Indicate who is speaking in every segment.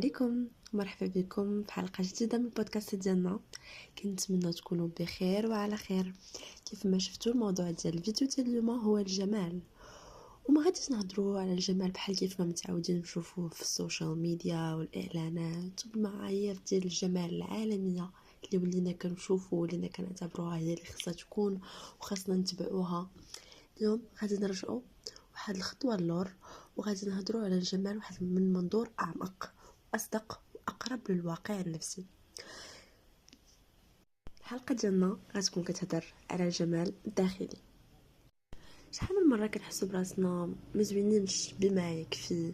Speaker 1: عليكم، مرحبا بكم في حلقة جديدة من البودكاست ديالنا. كنتمنى تكونوا بخير وعلى خير. كيف ما شفتوا الموضوع ديال الفيديو ديال اليوم هو الجمال، وما غاديش نهضروا على الجمال بحال كيف ما متعودين نشوفوه في السوشيال ميديا والاعلانات والمعايير ديال الجمال العالميه اللي ولينا كنشوفوا ولينا كنعتبروها هي اللي خصها تكون وخاصنا نتبعوها. اليوم غادي نرجعوا واحد الخطوه اللور، وغادي نهضروا على الجمال واحد من منظور اعمق أصدق وأقرب للواقع النفسي. الحلقة ديالنا غتكون كتهضر على الجمال الداخلي. شحال من مرة كنحسو براسنا مزوينينش بما يكفي،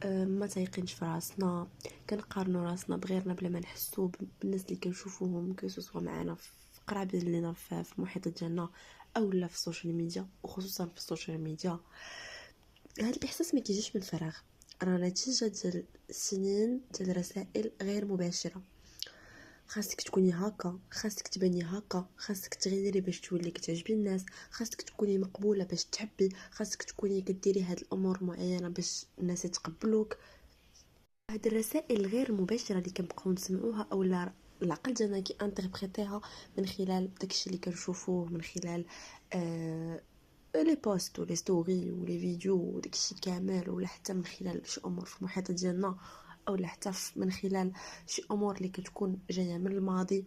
Speaker 1: ما تايقينش في راسنا، كنقارنوا راسنا بغيرنا بلا ما نحسو بالناس اللي كنشوفوهم كيسوسوا معنا في قرابين لينا في المحيط ديالنا او لا في السوشيال ميديا، وخصوصا في السوشيال ميديا. هذا الاحساس ما كيجيش من الفراغ، راه نتيجه ديال سنين ديال رسائل غير مباشره. خاصك تكوني هكا، خاصك تبني هكا، خاصك تغيري باش تولي كتعجبي الناس، خاصك تكوني مقبوله باش تحبي، خاصك تكوني كديري هاد الامور معينه باش الناس يتقبلوك. هاد الرسائل غير مباشره اللي كنبقاو نسمعوها او لا العقل ديالنا كي انتربريتيها من خلال داكشي اللي كنشوفوه، من خلال لي بوست ولي ستوري ولي فيديو وداكشي كامل، ولا حتى من خلال شي امور في المحيط ديالنا، او لا حتى من خلال شي امور اللي كتكون جايه من الماضي.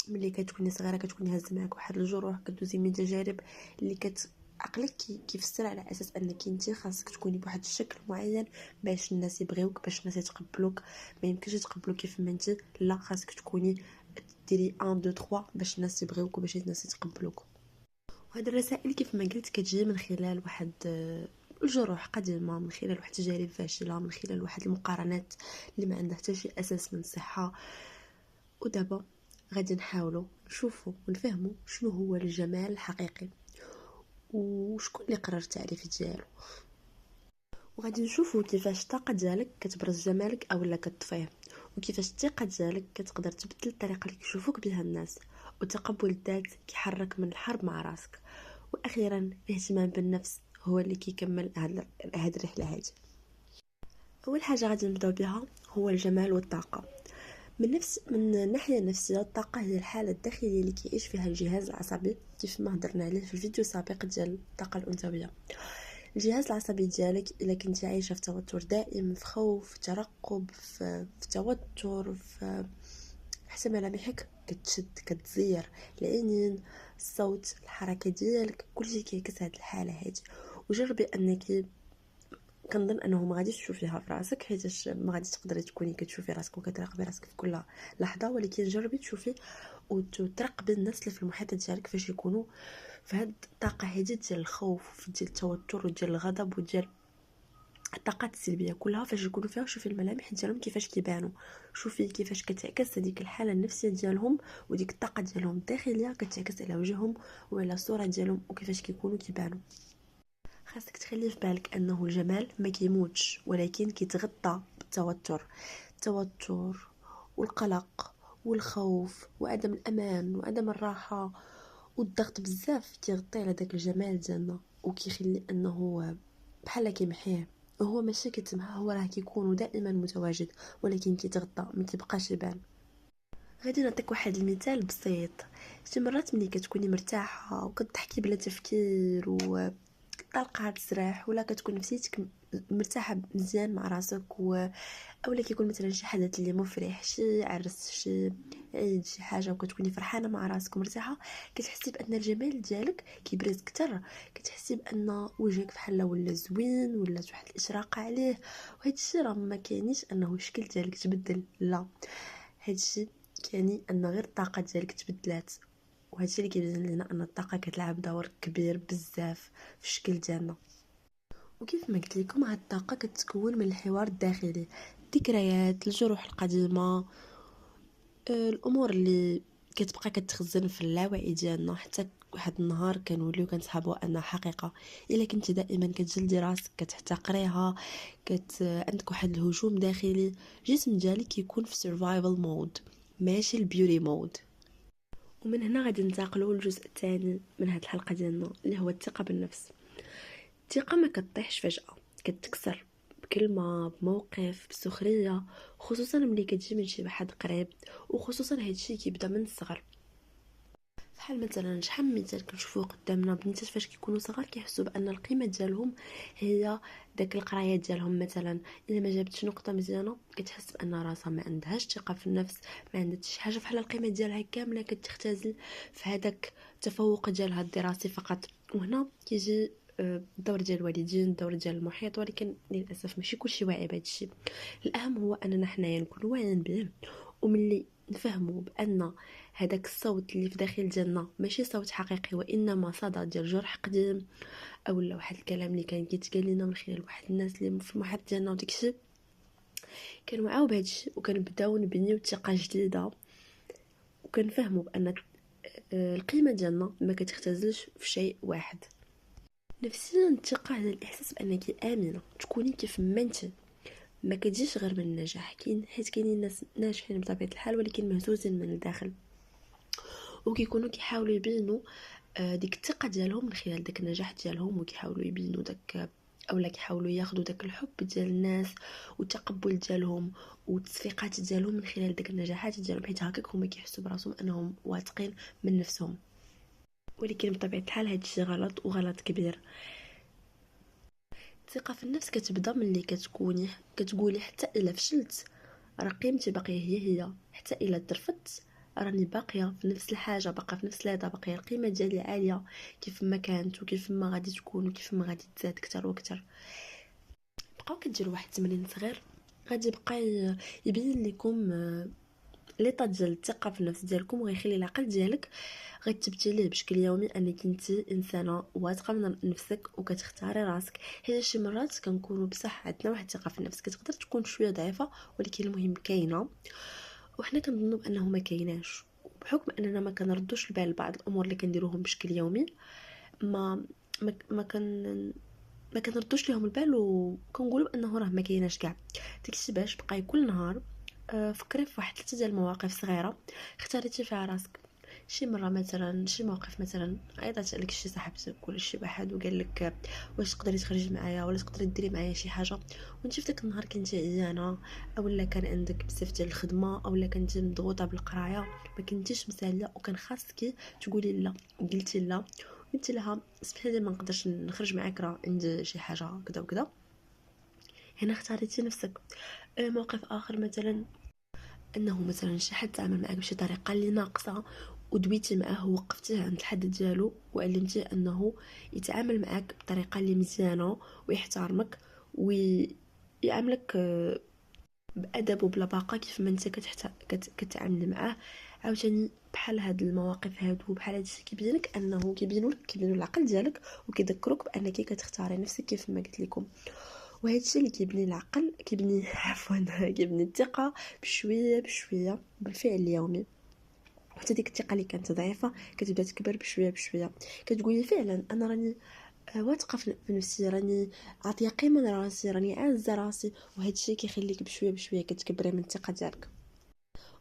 Speaker 1: ملي كتكوني صغيره كتكوني هز معاك واحد الجروح، كدوزي من تجارب اللي عقلك كيفسر على اساس انك انت خاصك تكوني بواحد الشكل معين باش الناس يبغيوك، باش الناس يتقبلوك. ما يمكنش يتقبلوك كيف ما انت، لا خاصك تكوني ديري 1 2 3 باش الناس يبغيوك وباش الناس يتقبلوك. وهاد الرسائل كيف ما قلت كتجي من خلال واحد الجروح قديمه، من خلال واحد تجارب فاشله، من خلال واحد المقارنات اللي ما عندها حتى شي اساس من صحه. ودابا غادي نحاولوا نشوفوا ونفهموا شنو هو الجمال الحقيقي وشكون اللي قرر التعريف ديالو، وغادي نشوفوا كيفاش الطاقه ديالك كتبرز جمالك اولا كتطفيه، وكيفاش الثقه ديالك كتقدر تبدل الطريقه اللي كيشوفوك بها الناس، وتقبل الذات كيحرك من الحرب مع راسك. واخيرا الاهتمام بالنفس هو اللي كيكمل هاد الرحله هادي. اول حاجه غادي نبداو بها هو الجمال والطاقه. من الناحيه النفسيه، الطاقه هي الحاله الداخليه اللي كيعيش فيها الجهاز العصبي، كيف ما هضرنا عليه في الفيديو السابق ديال الطاقه الانثويه. الجهاز العصبي ديالك الا كنتي عايشه في توتر دائم، في خوف، في ترقب، في توتر، في حتى ملامحك كتشد، كتزير، العينين، الصوت، الحركه ديالك، كلشي كيعكس هاد الحاله هادي. وجربي انك، كنظن انه ما غاديش تشوفيها في راسك حيت ما غادي تقدري تكوني كتشوفي راسك وكتراقبي راسك في كل لحظه، ولكن جربي تشوفي وتراقبي الناس اللي في المحيط ديالك فاش يكونوا في هاد الطاقه هادي ديال الخوف، ديال التوتر وديال الغضب وديال الطاقات السلبيه كلها. فاش يكونوا فيها شوفي الملامح ديالهم كيفاش كيبانوا، شوفي كيفاش كتعكس هذيك الحاله النفسيه ديالهم، وديك الطاقه ديالهم الداخليه كتعكس على وجههم وعلى الصوره ديالهم وكيفاش كيكونوا كيبانوا. خاصك تخلي في بالك انه الجمال ما كيموتش، ولكن كيتغطى بالتوتر. التوتر والقلق والخوف وعدم الامان وعدم الراحه والضغط بزاف كيغطي على داك الجمال ديالنا، وكيخلي انه بحال كيمحيه. وهو ماشي كيتمحى، هو راه كيكون دائما متواجد، ولكن كيتغطى، ما كيبقاش يبان. غادي نعطيك واحد المثال بسيط. شي مرات ملي كتكوني مرتاحه وكتضحكي بلا تفكير طالقه تسرح، ولا كتكون نفسيتك مرتاحه مزيان مع راسك، اولا كيكون مثلا شي حدث اللي مفرح، شي عرس، شي عيد، شي حاجه، وكتكوني فرحانه مع راسك ومرتاحه، كتحسي بان الجمال ديالك كيبرز اكثر، كتحسي بان وجهك بحال ولا زوين، ولا واحد الاشراقه عليه. وهذا الشيء راه ما كاينيش انه الشكل ديالك تبدل، لا، هذا الشيء كيعني ان غير الطاقه ديالك تبدلات. وهذا الشيء اللي كيبين لنا ان الطاقه كتلعب دور كبير بزاف في الشكل ديالنا. وكيف ما قلت لكم، هاد الطاقه كتكون من الحوار الداخلي، الذكريات، الجروح القديمه، الامور اللي كتبقى كتخزن في اللاوعي ديالنا حتى واحد النهار كنوليو كنسحبوا انها حقيقه. الا كنتي دائما كتجلدي راسك، كتحتقريها، عندك واحد الهجوم داخلي، الجسم ديالك كيكون في سرفايفل مود ماشي البيوري مود. ومن هنا غادي ننتقلوا للجزء الثاني من هذه الحلقه ديالنا، اللي هو الثقه بالنفس. الثقه ما كطيحش فجاه، كتكسر بكلمه، بموقف، بسخريه، خصوصا ملي كتجي من شي واحد قريب. وخصوصا هادشي كيبدا من الصغر. بحال مثلا شحال من مثال كنشوفوه قدامنا، بنات فاش كيكونوا صغار كيحسوا بان القيمه ديالهم هي داك القرايه ديالهم. مثلا الا ما جابتش نقطه مزيانه كتحس بان راسها ما عندهاش ثقه في النفس، ما عندها شي حاجه، بحال القيمه ديالها كامله كتختزل في هذاك التفوق ديالها الدراسي فقط. وهنا كيجي الدور ديال الوالدين، الدور ديال المحيط، ولكن للاسف ماشي كلشي واعي بهذا الشيء. الاهم هو اننا حنايا نكونوا واعيين به، وملي نفهموا بان هذاك الصوت اللي في داخل ديالنا ماشي صوت حقيقي، وانما صدى ديال جرح قديم، او لا واحد الكلام اللي كان كيتقال لنا من خلال واحد الناس اللي في المحيط ديالنا، وداكشي كنوعاو بهذا الشيء وكنبداو نبنيو ثقه جديده، وكنفهموا بان القيمه ديالنا ما كتختزلش في شيء واحد. نفسيا الثقه هي الاحساس بانك امنه تكوني كيف ما انت، ما كتجيش غير من النجاح. حيت كاينين ناس ناجحين بطبيعه الحال ولكن مهزوزين من الداخل، وكيكونوا كيحاولوا يبينوا ديك الثقه ديالهم من خلال داك النجاح ديالهم، وكيحاولوا يبينوا داك، اولا كيحاولوا ياخذوا داك الحب ديال الناس والتقبل ديالهم والتصفيقات ديالهم من خلال داك النجاحات ديالهم، حيت هكاك هما كيحسوا براسهم انهم واثقين من نفسهم. ولكن بطبيعه الحال هذا الشيء غلط، وغلط كبير. الثقه في النفس كتبدا ملي كتقولي حتى الا فشلت راه قيمتي باقيه هي، حتى الا ترفدت راني باقيه في نفس الحاجه، باقيه في نفس ليطا، باقيه القيمه ديالي عاليه كيف ما كانت وكيف ما غادي تكون وكيف ما غادي تزاد اكثر واكثر. بقاو كديروا واحد التمرين صغير غادي يبقى يبين لكم ليطا ديال الثقه في النفس ديالكم، وغيخلي العقل ديالك غتثبتي ليه بشكل يومي انك انت انسانه واثقه من نفسك وكتختاري راسك. حيت شي مرات كنكونوا بصح عندنا واحد الثقه في النفس كتقدر تكون شويه ضعيفه، ولكن المهم كاينه، وحنا كنظنوا بانه ما كايناش. بحكم اننا ما كنردوش البال لبعض الامور اللي كنديروهم بشكل يومي، ما ما ما كان ما كنردوش ليهم البال، وكنقولوا انه راه ما كايناش كاع. داكشي باش بقاي كل نهار فكري في واحد 3 ديال المواقف صغيره اختاريتي فيها راسك. شي مره مثلا شي موقف، مثلا عيطات عليك شي صاحبتك ولا شي واحد وقال لك واش تقدري تخرجي معايا ولا تقدري ديري معايا شي حاجه، وانت في داك النهار كنتي عيانه، اولا كان عندك بزاف ديال الخدمه، اولا كنتي مضغوطه بالقرايه، ما كنتيش مساليه وكان خاصك تقولي لا، قلتي لا، قلت لها سمحي لي ما نقدرش نخرج معاك راه عندي شي حاجه كذا وكذا. هنا اختاريتي نفسك. موقف اخر مثلا انه مثلا شي حد تعامل معك بشي طريقه اللي ناقصه، ودويتي معاه ووقفتيه عند الحد ديالو وعلمتيه انه يتعامل معك بطريقه اللي مزيانه ويحترمك ويعاملك بادب وبلباقه كيف ما انت كتعاملي معاه. عاوتاني بحال هاد المواقف هادو بحال هادشي كيبينوا العقل ديالك وكيذكروك بانك كتختاري نفسك كيف ما قلت لكم. وهذا الشيء اللي كيبني العقل، كيبني عفوا كيبني الثقه بشويه بشويه بالفعل اليومي. حتى ديك الثقه اللي كانت ضعيفه كتبدا تكبر بشويه بشويه، كتقولي فعلا انا راني واثقه في نفسي، راني عاطيه قيمه لراسي، راني عازه راسي. وهذا الشيء كيخليك بشويه بشويه كتكبري من الثقه ديالك.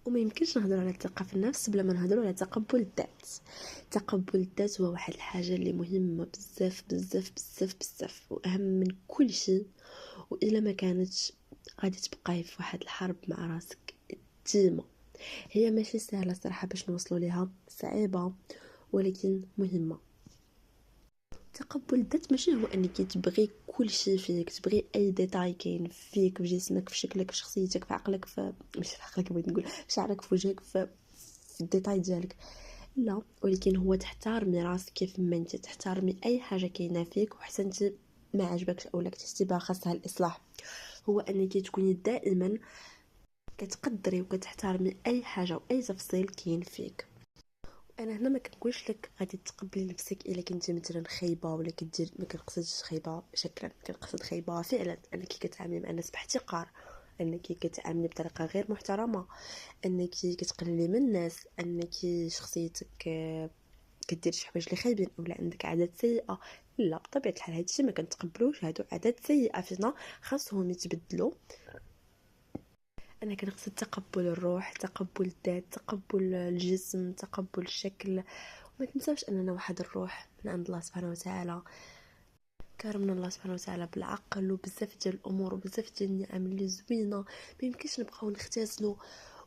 Speaker 1: وما يمكنش نهضروا على الثقه في النفس بلا ما نهضروا على تقبل الذات. تقبل الذات هو واحد الحاجه اللي مهمه بزاف بزاف بزاف بزاف، واهم من كل شيء. والا ما كانتش غادي تبقاي في واحد الحرب مع راسك ديما. هي ماشي سهله صراحه باش نوصلوا ليها، صعيبه ولكن مهمه. تقبل الذات ماشي هو انك تبغي كل شيء فيك، تبغي اي ديتاي كاين فيك، في جسمك، في شكلك، في شخصيتك، في عقلك، مش في عقلك، بغيت نقول في شعرك، في وجهك، في الديتاي ديالك. لا، ولكن هو تحترمي راسك كيف ما انت، تحترمي اي حاجه كاينه فيك وحسنتي ما عجبكش او كتحسي بها خاصها الاصلاح. هو انك تكوني دائما كتقدري وكتحترمي اي حاجه واي تفصيل كاين فيك. انا هنا ما كنقولش لك غادي تقبلي نفسك الا كنتي مثلا خايبه ولا كدير، ما كنقصدش خايبه شكلا، كنقصد خايبه فعلا انك كتعاملي مع الناس باحتقار، انك كتعاملي بطريقه غير محترمه، انك كتقللي من الناس، انك شخصيتك كدير شي حوايج اللي خايبين ولا عندك عادات سيئه. لا، بطبيعه الحال هادشي ما كنتقبلوش، هادو عادات سيئه فينا خاصهم يتبدلوا. انا كنقصد تقبل الروح، تقبل الذات، تقبل الجسم، تقبل الشكل. وما تنساوش اننا واحد الروح من عند الله سبحانه وتعالى. كرم من الله سبحانه وتعالى بالعقل وبزاف ديال الامور وبزاف ديال النعم اللي زوينه. ما يمكنش نبقاو نختزلوا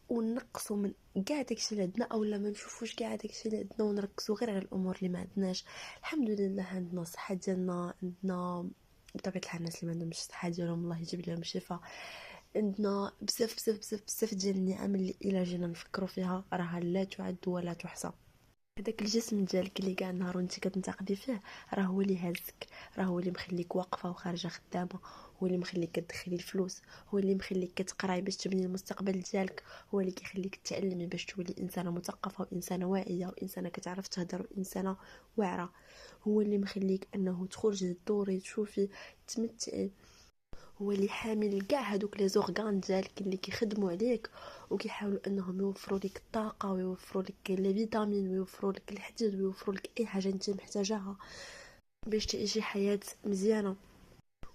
Speaker 1: ونقصوا من كاع داكشي اللي عندنا، اولا ما نشوفوش كاع داكشي اللي عندنا ونركزوا غير على الامور اللي ما عندناش. الحمد لله عندنا الصحه ديالنا، عندنا بطبيعه الحال الناس اللي ما عندهمش الصحه ديالهم الله يجيب لهم الشفاء. عندنا بزاف بزاف بزاف بزاف ديال النعم اللي الا جينا نفكروا فيها راها لا تعد ولا تحصى. هذاك الجسم ديالك اللي كاع نهار وانت كتنتقدي فيه راه هو اللي هازك، راه هو اللي مخليك واقفه وخارجه خدامه، هو اللي مخليك كتدخلي الفلوس، هو اللي مخليك كتقراي باش تبني المستقبل ديالك، هو اللي كيخليك تتعلمي باش تولي انسانه مثقفه وانسانه واعيه وانسانه كتعرف تهضر وانسانه واعره، هو اللي مخليك انه تخرجي تدوري تشوفي تمتعي، هو اللي حامل كاع هادوك لي زورغان ديالك اللي كيخدموا عليك وكيحاولوا انهم يوفروا لك الطاقه ويوفروا لك لي فيتامين ويوفروا لك الحديد ويوفروا لك اي حاجه انت محتاجاها باش تعيشي حياه مزيانه.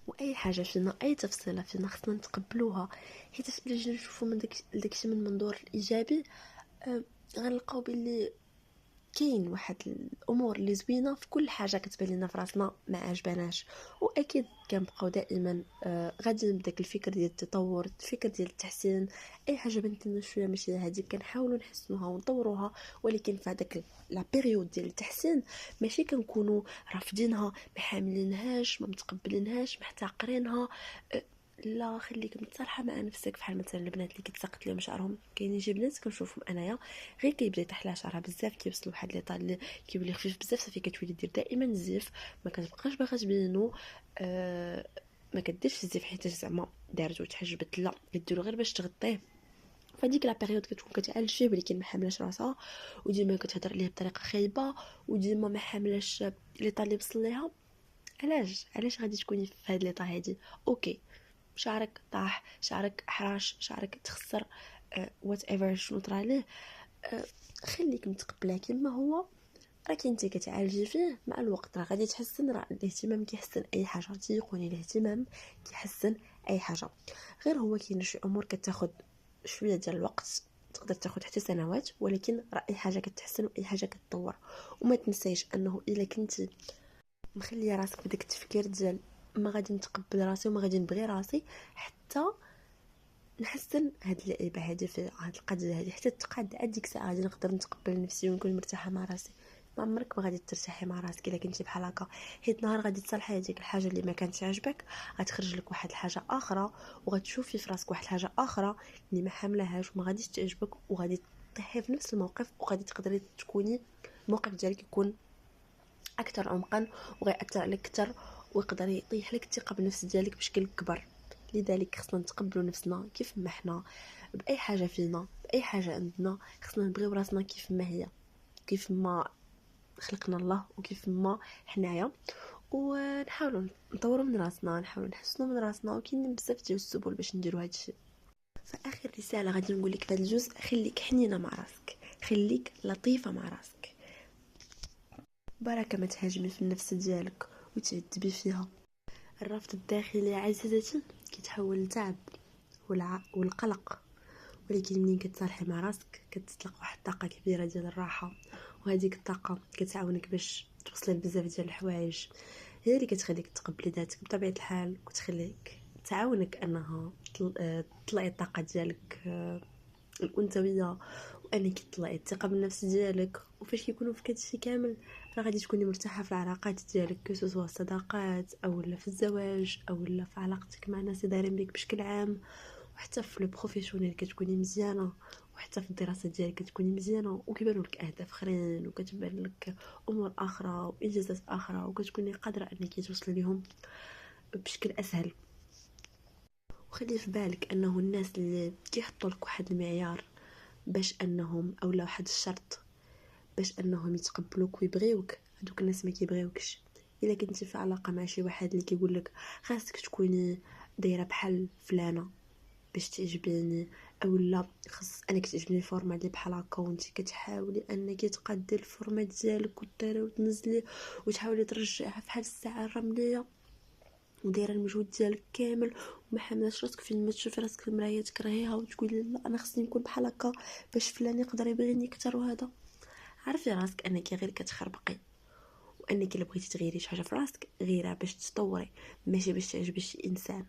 Speaker 1: واي حاجه فينا، اي تفصيله فينا خصنا نتقبلوها، حيت الا جينا نشوفوا من داكشي من منظور الايجابي غنلقاو باللي كاين واحد الامور اللي زوينه في كل حاجه كتبان لنا في راسنا ما عجبناش. واكيد كنبقاو دائما غاديين بداك الفكر ديال التطور، الفكر ديال التحسين. اي حاجه بنت لنا شويه ماشي هادي كنحاولوا نحسنوها ونطوروها، ولكن في هذاك لا بيريود ديال التحسين ماشي كنكونوا رافضينها، ما حاملينهاش، ما متقبلينهاش، محتقرينها. لا، خليك متصالحه مع نفسك. بحال مثلا البنات اللي كتسقط لهم شعرهم، كاينين شي بنات كنشوفهم انايا غير كيبدا يطيح لها شعرها بزاف كيوصل لواحد لي طال اللي كيولي خفيف بزاف، صافي كتولي دير دائما الزيف، ما كتبقاش باغا تبينو. ما كديرش الزيف حيت زعما دارتو تحجبت، لا كديرو غير باش تغطيه. فديك لا بيريود كتكون كتعالج فيه ولكن ما حاملاش راسها، وديما كتهضر عليه بطريقه خايبه، وديما ما حاملاش لي طال اللي وصل ليها. علاش غادي تكوني في هاد لي طال هادي؟ اوكي، شعرك طاح، شعرك حراش، شعرك تخسر، وات ايفر شنو طرا ليه، خليك متقبله كما هو. راكي انت كتعالجي فيه، مع الوقت راه غادي تحسن، راه الاهتمام كيحسن اي حاجه، تيقوني الاهتمام كيحسن اي حاجه. غير هو كاين شي امور كتاخد شويه ديال الوقت، تقدر تاخد حتى سنوات، ولكن راه اي حاجه كتحسن واي حاجه كتطور. وما تنسيش انه الا كنتي مخليه راسك بداك التفكير ديال ما غادي نتقبل راسي وما غادي نبغي راسي حتى نحسن هاد اللعيبه هادي في هاد القضيه هادي، حتى تقاد عاد ديك الساعه غادي نقدر نتقبل نفسي ونكون مرتاحه مع راسي. ما عمرك ما غادي ترتاحي مع راسك الا كنتي بحال هكا، حيت نهار غادي تصلحي هذيك الحاجه اللي ما كانتش عاجبك غتخرج لك واحد الحاجه اخرى، وغتشوفي في راسك واحد الحاجه اخرى اللي ما حاملاهاش وما غاديش تعجبك، وغادي تطيحي في نفس الموقف، وغادي تقدري تكوني الموقف ديالك يكون اكثر عمقا وغيأثر عليك اكثر، ويقدر يطيح لك الثقه بالنفس ديالك بشكل كبر. لذلك خصنا نتقبلوا نفسنا كيف ما حنا، باي حاجه فينا، باي حاجه عندنا، خصنا نبغيو راسنا كيف ما هي، كيف ما خلقنا الله وكيف ما حنايا، ونحاولوا نطوروا من راسنا، نحاولوا نحسنوا من راسنا. وكاين بزاف ديال السبل باش نديروا هذا الشيء. فاخر رساله غادي نقول لك في هذا الجزء: خليك حنينه مع راسك، خليك لطيفه مع راسك، بركه ما تهاجمي في النفس ديالك وتعذبي فيها. الرفض الداخلي عزيزتي كيتحول لتعب والقلق، ولكن منين كتصالحي مع راسك كتطلق واحد الطاقه كبيره ديال الراحه، وهذيك الطاقه كتعاونك باش توصلي لبزاف ديال الحوايج، هي اللي كتخليك تقبلي ذاتك بطبيعه الحال، وكتخليك تعاونك انها تطلعي الطاقه ديالك الانثويه، وانك تطلعي الثقه بالنفس ديالك. وفاش كيكونوا فيك هادشي كامل راه غادي تكوني مرتاحه في العلاقات ديالك، كسوا الصداقات او لا في الزواج او لا في علاقتك مع ناس دايرين بك بشكل عام، وحتى في لو بروفيسيونيل كتكوني مزيانه، وحتى في الدراسه ديالك كتكوني مزيانه، وكيبانوا لك اهداف اخرين وكتبان لك امور اخرى وانجازات اخرى، وكتكوني قادره انك توصلي لهم بشكل اسهل. وخلي في بالك انه الناس اللي كيحطوا لك واحد المعيار باش انهم اولا واحد الشرط باش انهم يتقبلوك ويبغيوك، هذوك الناس ما كيبغيوكش. الا كنتي في علاقه مع شي واحد اللي كيقول لك خاصك تكوني دايره بحال فلانه باش تعجبيني، اولا خص انا كتعجبني الفورما اللي بحال هكا، وانت كتحاولي انك تقادي الفورما ديالك وطيري وتنزلي وتحاولي ترجعيها فحال الساعه الرمليه، ودايره المجهود ديالك كامل وما حاملاش راسك، فين ما تشوفي راسك في المرايه تكرهيها وتقولي لا انا خصني نكون بحال هكا باش فلان يقدر يبغيني اكثر. وهذا عرفي راسك انك غير كتخربقي، وانك الا بغيتي تغيري شي حاجه في راسك غيرها باش تطوري، ماشي باش تعجبي شي انسان.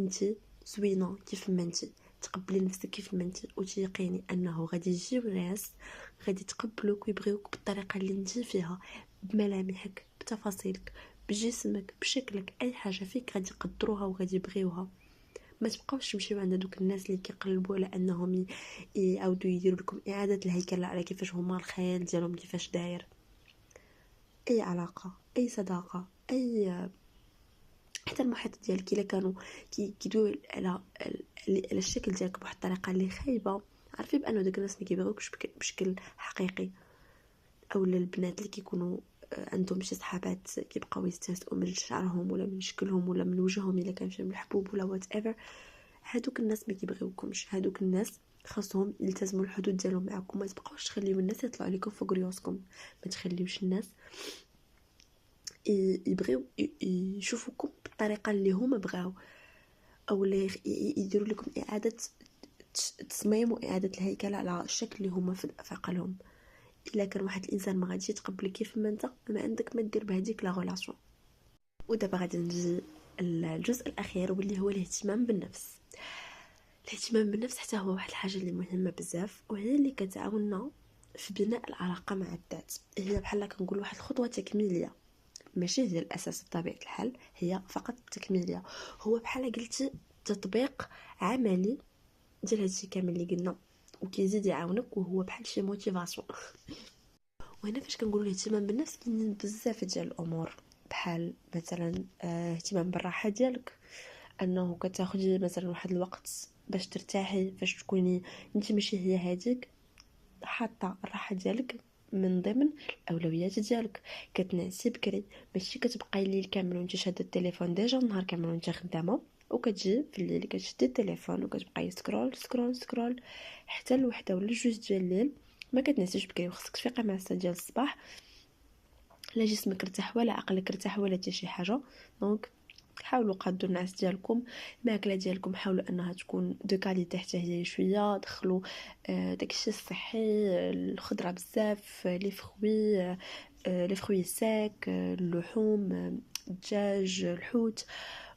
Speaker 1: انتي زوينه كيف ما انتي، تقبلي نفسك كيف ما انتي، وتيقيني انه غادي يجيو ناس غادي يتقبلوك ويبغيوك بالطريقه اللي انتي فيها، بملامحك، بتفاصيلك، بجسمك، بشكلك، اي حاجه فيك غادي يقدروها وغادي يبغيوها. ما تبقاوش تمشيو عند دوك الناس اللي كيقلبوا على انهم يعاودوا يديروا لكم اعاده الهيكله على كيفاش هما الخيال ديالهم كيفاش داير. اي علاقه، اي صداقه، اي حتى المحيط ديالك الا كانوا كيدويو على الشكل ديالك بواحد الطريقه اللي خايبه، عارفين بانه داك الناس ما كيبغيوكش بشكل حقيقي. اولا البنات اللي كيكونوا عندهم شي صحابات كيبقاو يستهزئوا من شعرهم ولا من شكلهم ولا من وجههم الا كان فيهم الحبوب ولا وات ايفر، هادوك الناس ما كيبغيوكمش. هادوك الناس خاصهم يلتزموا الحدود ديالهم معكم. ما تبقاوش تخليو الناس يطلعوا عليكم فوق ريوسكم، ما تخليوش الناس يبغيو يشوفوكم بالطريقه اللي هما بغاو، او يديروا لكم اعاده تصميم واعاده الهيكله على الشكل اللي هما في عقلهم. الا كان واحد الانسان ما غاديش يتقبلك كيف ما انت، ما عندك ما دير بهذيك لا غولاسيون. ودابا غادي نجي الجزء الاخير واللي هو الاهتمام بالنفس. الاهتمام بالنفس حتى هو واحد الحاجه اللي مهمه بزاف، وهي اللي كتعاوننا في بناء العلاقه مع الذات. هي بحال كنقول واحد الخطوه تكميليه، ماشي هي الاساس بطبيعه الحال، هي فقط تكميليه. هو بحال قلتي تطبيق عملي ديال هادشي كامل اللي قلنا، وكيزيد يعاونك، وهو بحال شي موتيفاسيون. وهنا فاش كنقولوا الاهتمام بالنفس كاينين بزاف ديال الامور، بحال مثلا اهتمام بالراحه ديالك، انه كتاخدي مثلا واحد الوقت باش ترتاحي، فاش تكوني انت ماشي هي هاديك، حاطه الراحه ديالك من ضمن الاولويات ديالك. كتنعسي بكري، ماشي كتبقاي الليل كامل وانت شاده التليفون، ديجا النهار كامل وانت خدامه، وكتجي في الليل كتشدي التليفون وكتبقاي سكرول سكرول سكرول حتى الوحده ولا جوج ديال الليل. ما كتنعسيش بكري، وخصك تفيقي مع 6 ديال الصباح، لا جسمك ارتاح ولا عقلك ارتاح ولا حتى شي حاجه. دونك حاولوا قادوا النعاس ديالكم. الماكله ديالكم حاولوا انها تكون دو كاليتي حتى هي شويه، دخلوا داكشي الصحي، الخضره بزاف، لي فروي ساك، اللحوم، الدجاج، الحوت،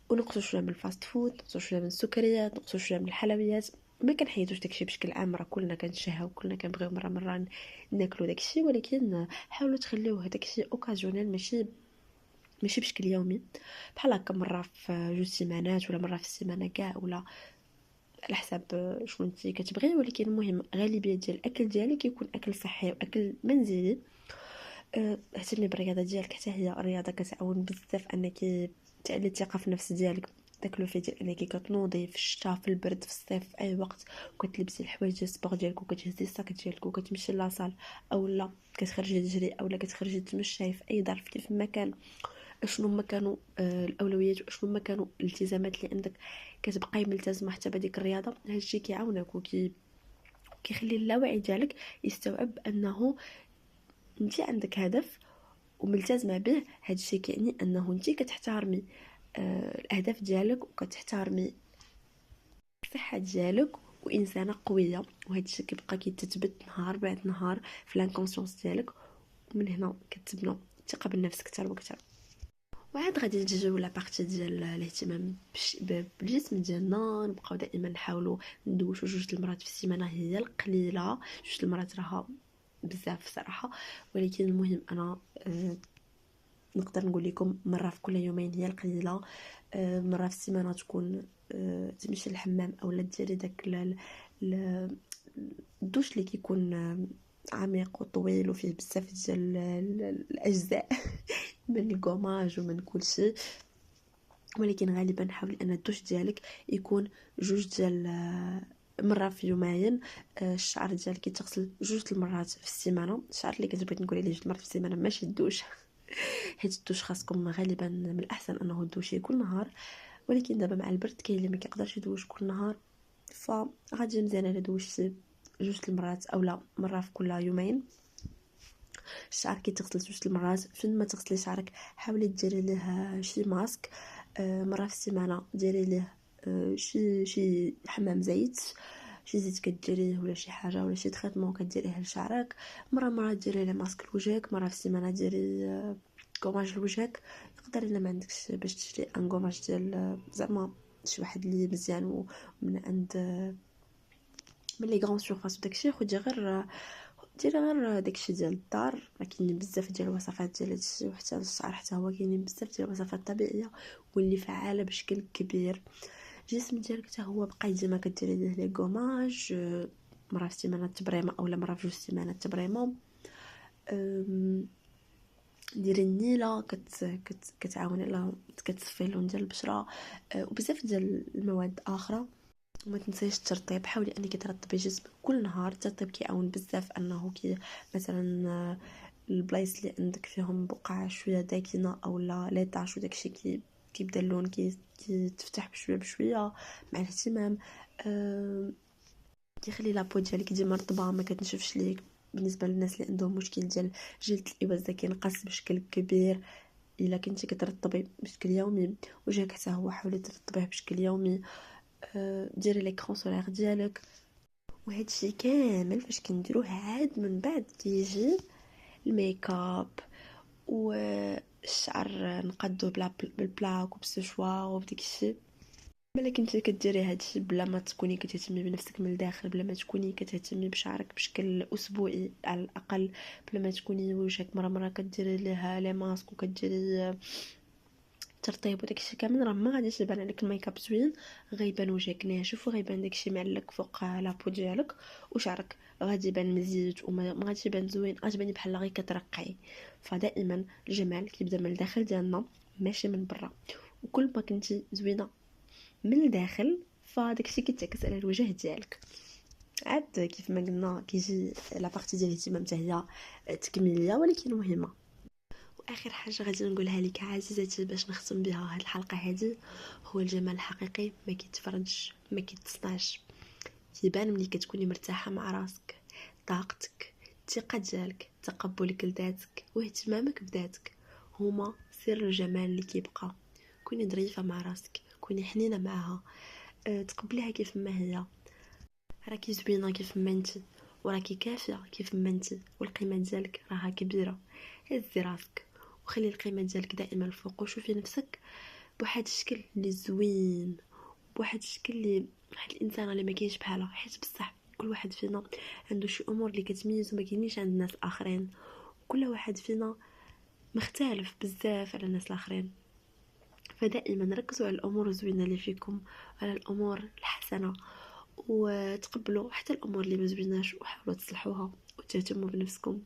Speaker 1: ونقصوا شويه من الفاست فود، نقصوا شويه من السكريات، نقصوا شويه من الحلويات. ما كنحيدوش داكشي بشكل عام، راه كلنا كنتشهاو، كلنا كنبغيو مره ناكلوا داكشي، ولكن حاولوا تخليوه داكشي اوكازيونيل، ماشي بشكل يومي. بحال هكا مره في جوج سيمانات ولا مره في السيمانه كاع، ولا على حساب شنو انت كتبغي. ولكن المهم غالبيه ديال الاكل ديالك يكون اكل صحي واكل منزلي. اهتمي بالرياضه ديالك، حتى هي الرياضه كتعاون بزاف انك تعلي الثقه في النفس ديالك. داك لو في ديال انك كتنوضي في الشتاء، في البرد، في الصيف، في اي وقت، وكتلبسي الحوايج ديال السبور ديالك وكتهزي الساك ديالك وكتمشي لاصال، اولا كتخرجي تجري، اولا كتخرجي تمشي في اي ظرف كيف ما كان. اشنو ما كانوا الاولويات واشنو ما كانوا الالتزامات اللي عندك، كتبقاي ملتزمه حتى بهذيك الرياضه. هادشي كيعاونك كيخلي اللاوعي ديالك يستوعب انه انت عندك هدف وملتزمه به. هادشي كيعني انه انت كتحترمي الاهداف ديالك وكتحترمي الصحه ديالك وانسانه قويه. وهادشي كيبقى كيتثبت نهار بعد نهار في لانكونسيونس ديالك، ومن هنا كتبنى الثقه بالنفس اكثر واكثر. وعاد غادي نجيو لا بارتي ديال الاهتمام بالجسم ديالنا. نبقاو دائما نحاولوا ندوشو جوج المرات في السيمانه، هي القليله، جوج المرات راها بزاف صراحه، ولكن المهم انا نقدر نقول لكم مره في كل يومين هي القليله. مره في السيمانه تكون تمشي للحمام اولا ديري داك الدوش اللي كيكون عميق وطويل وفيه بزاف ديال الاجزاء من الكوماج ومن كل شيء. ولكن غالبا حاول ان الدوش ديالك يكون جوج ديال مره في يومين. الشعر ديالك يتغسل جوج المرات في السيمانه. الشعر اللي كتبغي نقول عليه جوج مرات في السيمانه ماشي الدوش حيت الدوش خاصكم غالبا من الاحسن انه الدوش كل نهار، ولكن دابا مع البرد كاين اللي ما كيقدرش يدوش كل نهار، فغادي مزيان الا دوشتي جوج المرات اولا مره في كل يومين. الشعر كيتغسل جوج المرات. فين ما تغسلي شعرك حاولي ديري ليه شي ماسك مره في السيمانه، ديري ليه شي حمام زيت، شي زيت كديريه ولا شي حاجه ولا شي تريتمون كديريه لشعرك. مره ديري ليه ماسك لوجهك، مره في السيمانه ديري كوماج لوجهك، يقدر الا ما عندكش باش تشري ان كوماج ديال زعما شي واحد اللي مزيان ومن عند من لي غران سورفاس وداكشي، خدي غير ديري غير داكشي ديال الدار. راه كاينين بزاف ديال الوصفات ديال هادشي، وحتى الشعر حتى هو كاينين بزاف ديال الوصفات طبيعيه واللي فعاله بشكل كبير. الجسم ديالك حتى هو بقاي ديما كديري ليه لي غوماج مره في السيمانه تبريمه اولا مره في جوج سيمانات تبريمه. ديري النيله كتعاون على كتصفي اللون ديال البشره، وبزاف ديال المواد اخرى. وما تنسيش الترطيب، حاولي انك ترطبي جسمك كل نهار. الترطيب كيعاون بزاف انه مثلا البلايص اللي عندك فيهم بقع شويه داكنه اولا لي طاش وداكشي كيبدا اللون كيتفتح بشويه بشويه مع الاهتمام. كيخلي لابو ديالك ديما رطبه ما كتنشفش ليك. بالنسبه للناس اللي عندهم مشكل ديال جلد الابز كينقص بشكل كبير الا كنتي كترطبي بشكل يومي. وجهك حتى هو حاولي ترطبيه بشكل يومي. ديري ليكرون سولير ديالك. وهذا الشيء كامل فاش كنديروه عاد من بعد كيجي الميك اب والشعر نقادو بالبلاك وبالسشوار وبداك الشيء. ملي كنتي كديري هادشي بلا ما تكوني كتهتمي بنفسك من الداخل، بلا ما تكوني كتهتمي بشعرك بشكل اسبوعي على الاقل، بلا ما تكوني وجهك مره كديري ليها لي ماسك وكديري ترطيب وداكشي كامل، راه ما غاديش يبان عليك الميك اب زوين. غيبان وجهك ناشف وغيبان داكشي معلق فوق لابو ديالك، وشعرك غادي يبان مزيج وما غاديش يبان زوين، غتباني بحال غير كترقعي. فدائما الجمال كيبدا من الداخل ديالنا ماشي من برا. وكل ما كنتي زوينه من الداخل فداكشي كيتعكس على الوجه ديالك. عاد كيف ما قلنا كيجي لا بارتي ديال الاهتمام حتى هي تكميليه ولكن مهمه. واخر حاجه غادي نقولها لك عزيزتي باش نختم بها هذه الحلقه هذه، هو الجمال الحقيقي ما كيتفرجش ما كيتصنعش، كيبان ملي كتكوني مرتاحه مع راسك. طاقتك، الثقه ديالك، تقبلك لذاتك واهتمامك بذاتك هما سر الجمال اللي كيبقى. كوني ظريفه مع راسك، كوني حنينه معها، تقبليها كيف ما هي. راكي زوينه كيف ما انت، وراكي كافيه كيف ما انت، والقيمه ديالك راها كبيره. هزي راسك وخلي القيمه ديالك دائما الفوق، وشوفي نفسك بواحد الشكل اللي زوين، بواحد الشكل اللي واحد الانسان اللي ما كاينش بحالها. حيت بصح كل واحد فينا عنده شي امور اللي كتميزو ما كاينينش عند الناس الاخرين. كل واحد فينا مختلف بزاف على الناس الاخرين. فدائما ركزوا على الامور الزوينه اللي فيكم، على الامور الحسنه، وتقبلوا حتى الامور اللي ما زويناش وحاولوا تصلحوها وتهتموا بنفسكم.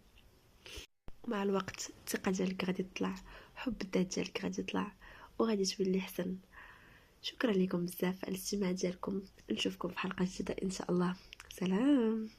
Speaker 1: ومع الوقت الثقه ديالك غادي تطلع، حب الذات ديالك غادي يطلع، وغادي تولي احسن. شكرا لكم بزاف على الاستماع ديالكم. نشوفكم في حلقه جديده ان شاء الله. سلام.